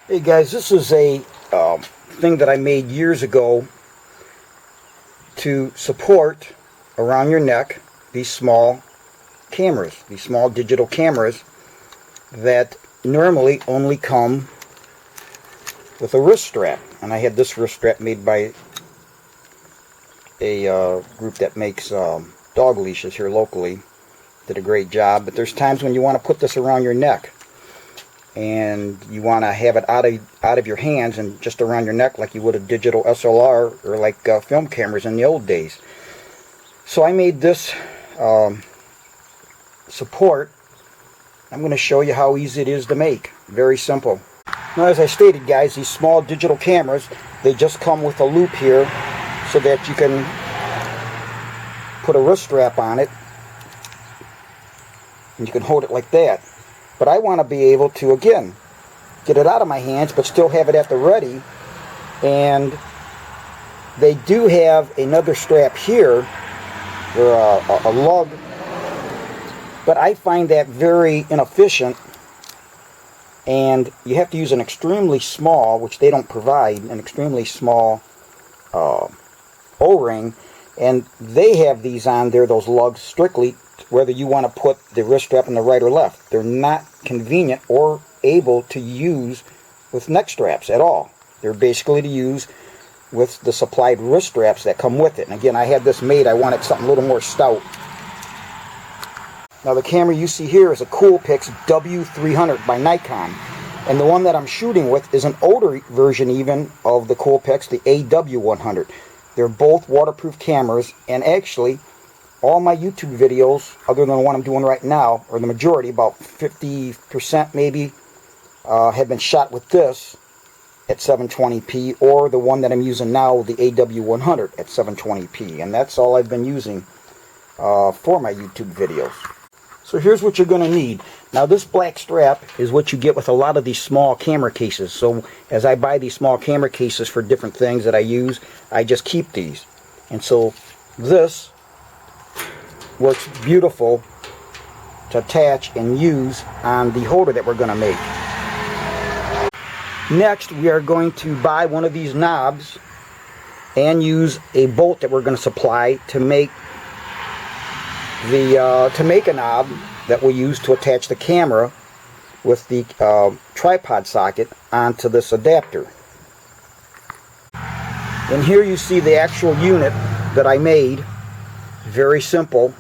Hey guys, this is a thing that I made years ago to support around your neck these small cameras, these small digital cameras that normally only come with a wrist strap. And I had this wrist strap made by a group that makes dog leashes here locally. Did a great job, but there's times when you want to put this around your neck and you want to have it out of your hands and just around your neck like you would a digital SLR or like film cameras in the old days. So I made this support. I'm going to show you how easy it is to make. Very simple. Now, as I stated, guys, these small digital cameras, they just come with a loop here so that you can put a wrist strap on it and you can hold it like that. But I want to be able to, again, get it out of my hands but still have it at the ready. And they do have another strap here, or a lug, but I find that very inefficient, and you have to use an extremely small, which they don't provide, an extremely small O-ring, and they have these on there, those lugs, strictly whether you want to put the wrist strap on the right or left. They're not convenient or able to use with neck straps at all. They're basically to use with the supplied wrist straps that come with it. And again, I had this made, I wanted something a little more stout. Now the camera you see here is a Coolpix W300 by Nikon. And the one that I'm shooting with is an older version even of the Coolpix, the AW100. They're both waterproof cameras, and actually all my YouTube videos, other than the one I'm doing right now, or the majority, about 50% maybe, have been shot with this at 720p, or the one that I'm using now, the AW100 at 720p. And that's all I've been using for my YouTube videos. So here's what you're going to need. Now this black strap is what you get with a lot of these small camera cases. So as I buy these small camera cases for different things that I use, I just keep these. And so this works beautiful to attach and use on the holder that we're going to make. Next, we are going to buy one of these knobs and use a bolt that we're going to supply to make a knob that we'll use to attach the camera with the tripod socket onto this adapter. And here you see the actual unit that I made. Very simple.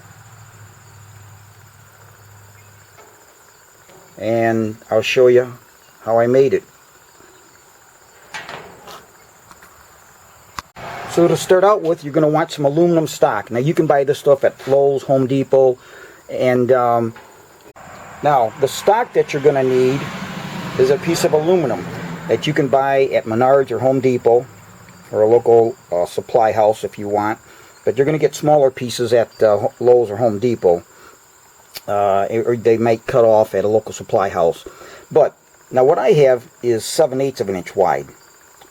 And I'll show you how I made it. So to start out with, you're going to want some aluminum stock. Now you can buy this stuff at Lowe's, Home Depot, and now the stock that you're going to need is a piece of aluminum that you can buy at Menards or Home Depot or a local supply house if you want. But you're going to get smaller pieces at Lowe's or Home Depot. Or they might cut off at a local supply house. But now what I have is 7/8 of an inch wide.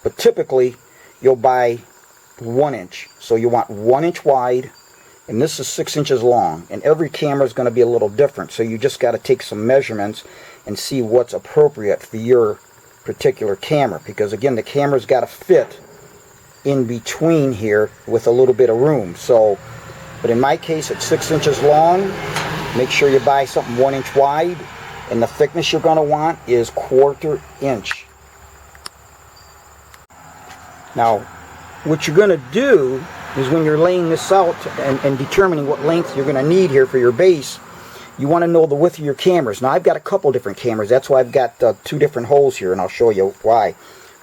But typically you'll buy 1 inch. So you want 1 inch wide, and this is 6 inches long. And every camera is going to be a little different. So you just got to take some measurements and see what's appropriate for your particular camera. Because again, the camera's got to fit in between here with a little bit of room. So, but in my case, it's 6 inches long. Make sure you buy something 1 inch wide, and the thickness you're going to want is 1/4 inch. Now, what you're going to do is when you're laying this out and determining what length you're going to need here for your base, you want to know the width of your cameras. Now, I've got a couple different cameras. That's why I've got 2 different holes here, and I'll show you why.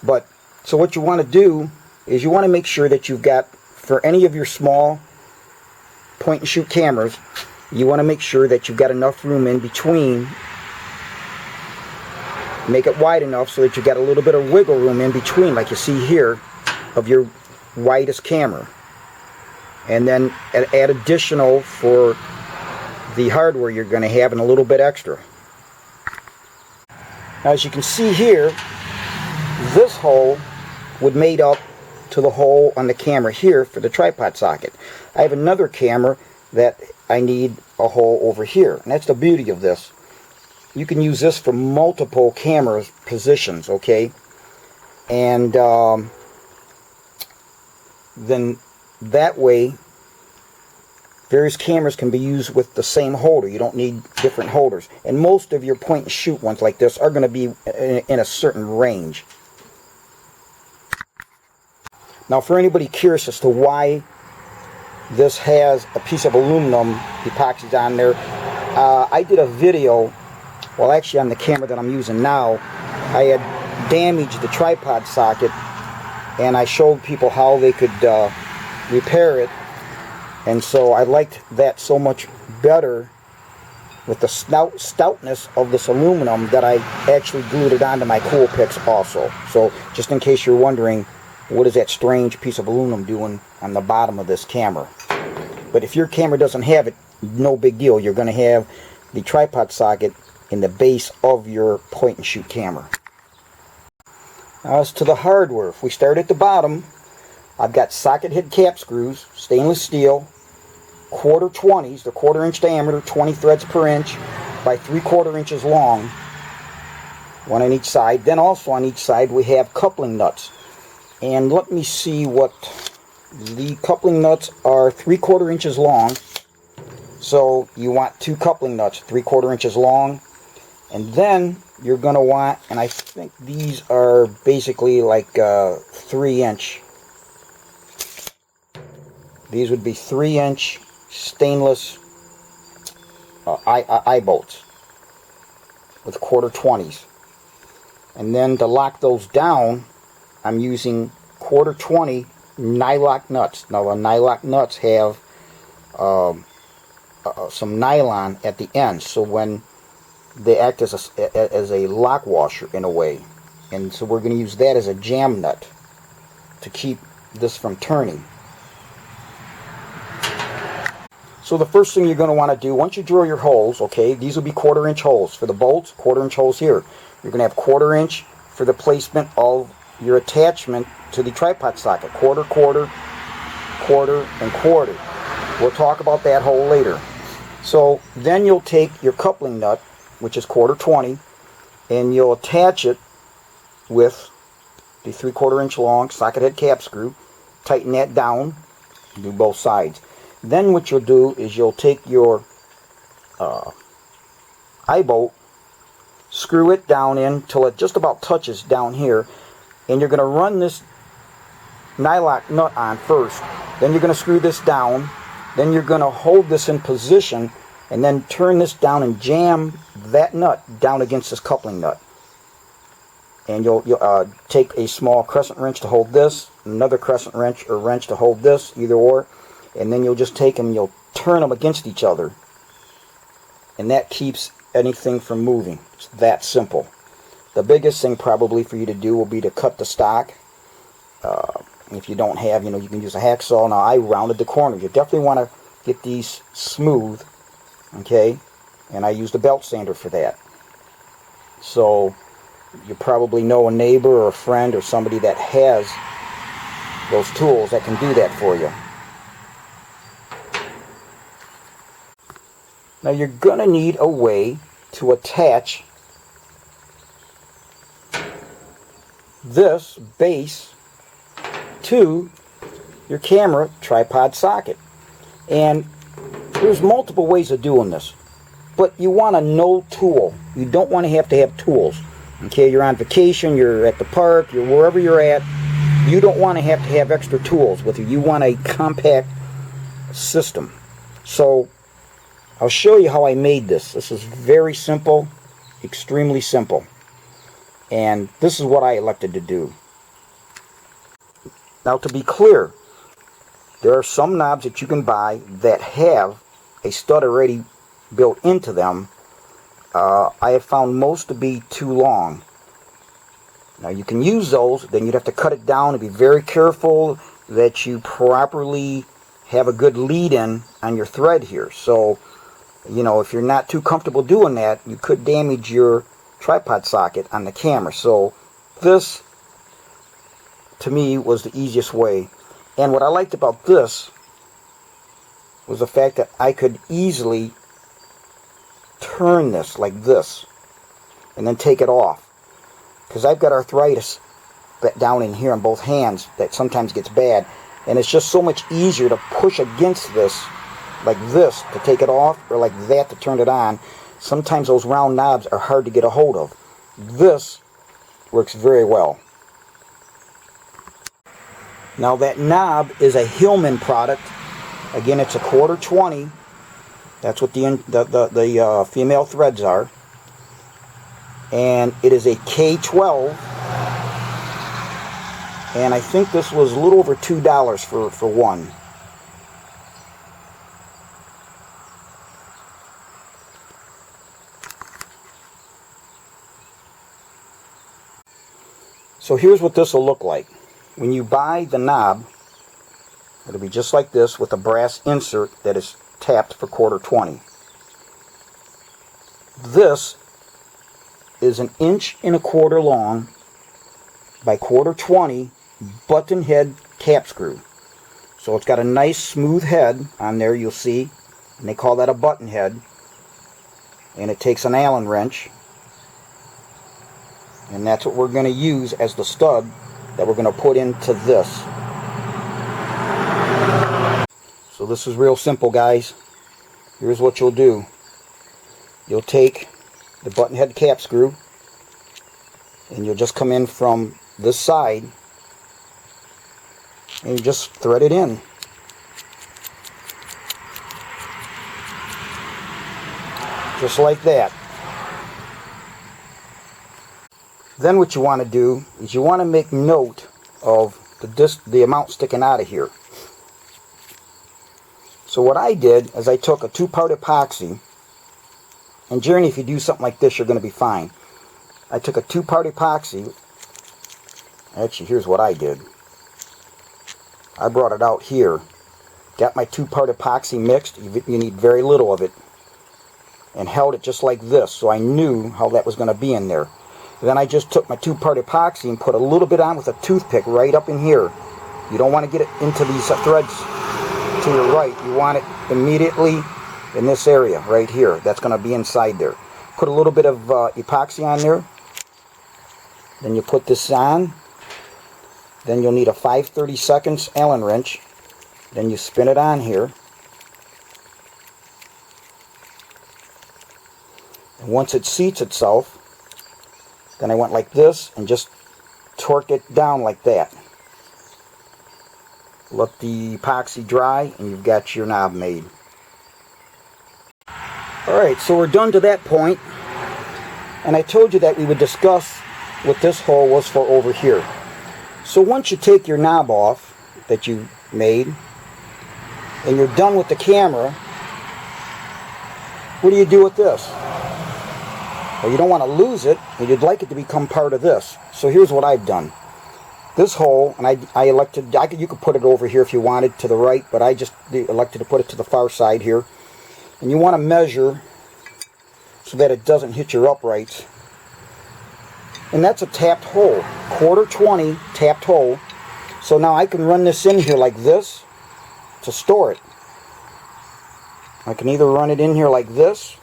But so what you want to do is you want to make sure that you've got, for any of your small point and shoot cameras, you want to make sure that you've got enough room in between. Make it wide enough so that you've got a little bit of wiggle room in between, like you see here, of your widest camera. And then add additional for the hardware you're going to have, and a little bit extra. Now as you can see here, this hole would mate up to the hole on the camera here for the tripod socket. I have another camera that I need a hole over here, and that's the beauty of this. You can use this for multiple camera positions, okay? and then that way various cameras can be used with the same holder. You don't need different holders. And most of your point and shoot ones like this are going to be in a certain range. Now, for anybody curious as to why this has a piece of aluminum epoxy on there, I did a video, well actually on the camera that I'm using now, I had damaged the tripod socket and I showed people how they could repair it. And so I liked that so much better with the stoutness of this aluminum that I actually glued it onto my cool picks also. So just in case you're wondering, what is that strange piece of aluminum doing on the bottom of this camera? But if your camera doesn't have it, no big deal. You're going to have the tripod socket in the base of your point and shoot camera. Now as to the hardware, if we start at the bottom, I've got socket head cap screws, stainless steel, quarter 20s, they're 1/4 inch diameter, 20 threads per inch by 3/4 inches long, one on each side. Then also on each side we have coupling nuts. And let me see what the coupling nuts are. 3/4 inches long. So you want 2 coupling nuts, 3/4 inches long. And then you're going to want, and I think these are basically like 3-inch. These would be 3-inch stainless eye bolts with 1/4 20s. And then to lock those down, I'm using 1/4 20 nylock nuts. Now the nylock nuts have some nylon at the end, so when they act as a lock washer in a way. And so we're going to use that as a jam nut to keep this from turning. So the first thing you're going to want to do, once you drill your holes, okay, these will be 1/4 inch holes. For the bolts, 1/4 inch holes here. You're going to have 1/4 inch for the placement of your attachment to the tripod socket. 1/4, 1/4, 1/4, and 1/4. We'll talk about that hole later. So then you'll take your coupling nut, which is 1/4 20, and you'll attach it with the 3/4 inch long socket head cap screw. Tighten that down, do both sides. Then what you'll do is you'll take your eye bolt, screw it down in till it just about touches down here, and you're going to run this nylock nut on first. Then you're going to screw this down. Then you're going to hold this in position and then turn this down and jam that nut down against this coupling nut. And you'll take a small crescent wrench to hold this, another crescent wrench or wrench to hold this, either or, and then you'll just take them and you'll turn them against each other. And that keeps anything from moving. It's that simple. The biggest thing probably for you to do will be to cut the stock. If you don't have, you can use a hacksaw. Now I rounded the corners. You definitely want to get these smooth, okay? And I used a belt sander for that. So you probably know a neighbor or a friend or somebody that has those tools that can do that for you. Now you're going to need a way to attach this base to your camera tripod socket. And there's multiple ways of doing this. But you want a no tool. You don't want to have tools. Okay, you're on vacation, you're at the park, you're wherever you're at. You don't want to have extra tools with you. You want a compact system. So I'll show you how I made this. This is very simple, extremely simple. And this is what I elected to do. Now to be clear, there are some knobs that you can buy that have a stud already built into them. I have found most to be too long. Now you can use those, then you'd have to cut it down and be very careful that you properly have a good lead-in on your thread here. So, if you're not too comfortable doing that, you could damage your tripod socket on the camera. So this, to me, was the easiest way. And what I liked about this was the fact that I could easily turn this like this and then take it off. Because I've got arthritis down in here on both hands that sometimes gets bad. And it's just so much easier to push against this, like this, to take it off, or like that to turn it on. Sometimes those round knobs are hard to get a hold of. This works very well. Now that knob is a Hillman product. Again, it's a 1/4 20. That's what the female threads are. And it is a K12. And I think this was a little over $2 for one. So here's what this will look like. When you buy the knob, it'll be just like this with a brass insert that is tapped for 1/4 20. This is 1.25 inches long by 1/4 20 button head cap screw. So it's got a nice smooth head on there, you'll see, and they call that a button head. And it takes an Allen wrench, and that's what we're going to use as the stud that we're going to put into this. So this is real simple, guys. Here's what you'll do. You'll take the button head cap screw, and you'll just come in from this side, and you just thread it in. Just like that. Then what you want to do is you want to make note of the amount sticking out of here. So what I did is I took a 2-part epoxy, and Journey, if you do something like this, you're going to be fine. I took a 2-part epoxy. Actually, here's what I did. I brought it out here. Got my 2-part epoxy mixed. You need very little of it. And held it just like this, so I knew how that was going to be in there. Then I just took my 2-part epoxy and put a little bit on with a toothpick right up in here. You don't want to get it into these threads to your right. You want it immediately in this area right here. That's going to be inside there. Put a little bit of epoxy on there. Then you put this on. Then you'll need a 5/32 Allen wrench. Then you spin it on here. And once it seats itself, then I went like this and just torque it down like that. Let the epoxy dry and you've got your knob made. Alright, so we're done to that point. And I told you that we would discuss what this hole was for over here. So once you take your knob off that you made and you're done with the camera, what do you do with this? Well, you don't want to lose it, and you'd like it to become part of this. So here's what I've done. This hole, and I elected, you could put it over here if you wanted to the right, but I just elected to put it to the far side here. And you want to measure so that it doesn't hit your uprights. And that's a tapped hole, 1/4 20 tapped hole. So now I can run this in here like this to store it. I can either run it in here like this,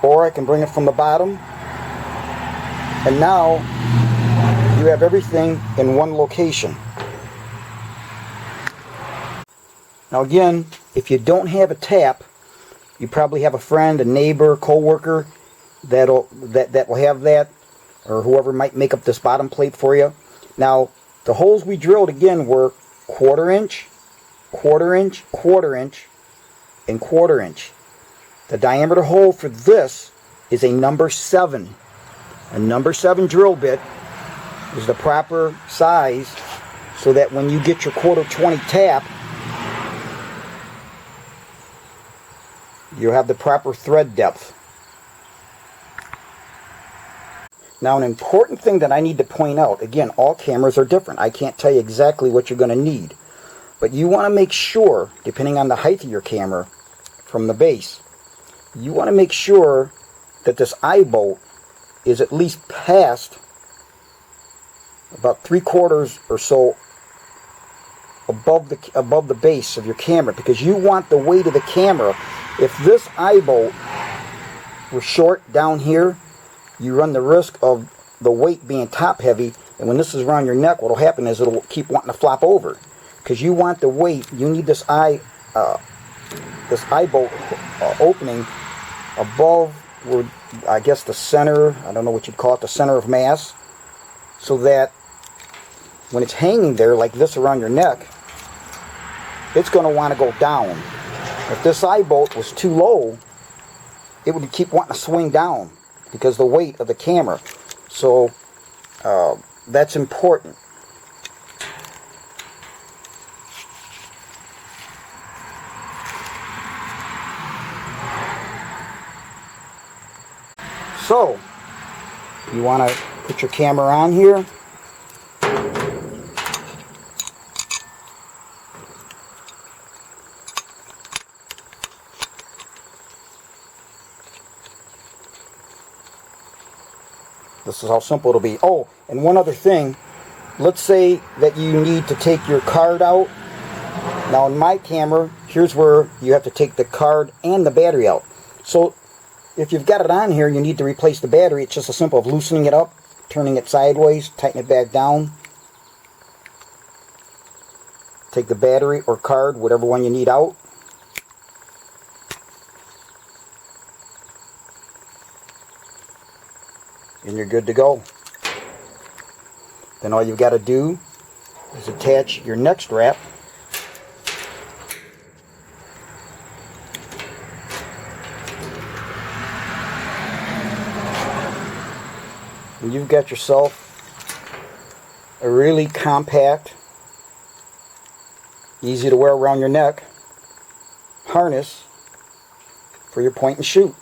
or I can bring it from the bottom, and now you have everything in one location. Now again, if you don't have a tap, you probably have a friend, a neighbor, co-worker that will have that, or whoever might make up this bottom plate for you. Now the holes we drilled again were 1/4 inch, 1/4 inch, 1/4 inch, and 1/4 inch. The diameter hole for this is a number 7. A number 7 drill bit is the proper size so that when you get your 1/4 20 tap, you have the proper thread depth. Now an important thing that I need to point out, again, all cameras are different. I can't tell you exactly what you're going to need. But you want to make sure, depending on the height of your camera from the base, you want to make sure that this eye bolt is at least past about 3/4 or so above the base of your camera, because you want the weight of the camera. If this eye bolt we're short down here, you run the risk of the weight being top heavy, and when this is around your neck, what will happen is it'll keep wanting to flop over, because you want the weight. You need this eye bolt opening above where, I guess, the center, I don't know what you'd call it, the center of mass, so that when it's hanging there like this around your neck, it's going to want to go down. If this eye bolt was too low, it would keep wanting to swing down because of the weight of the camera. So that's important. So you want to put your camera on here. This is how simple it'll be. Oh, and one other thing. Let's say that you need to take your card out. Now in my camera, here's where you have to take the card and the battery out. So if you've got it on here, you need to replace the battery. It's just a simple of loosening it up, turning it sideways, tighten it back down. Take the battery or card, whatever one you need, out. And you're good to go. Then all you've got to do is attach your neck strap. And you've got yourself a really compact, easy to wear around your neck harness for your point and shoot.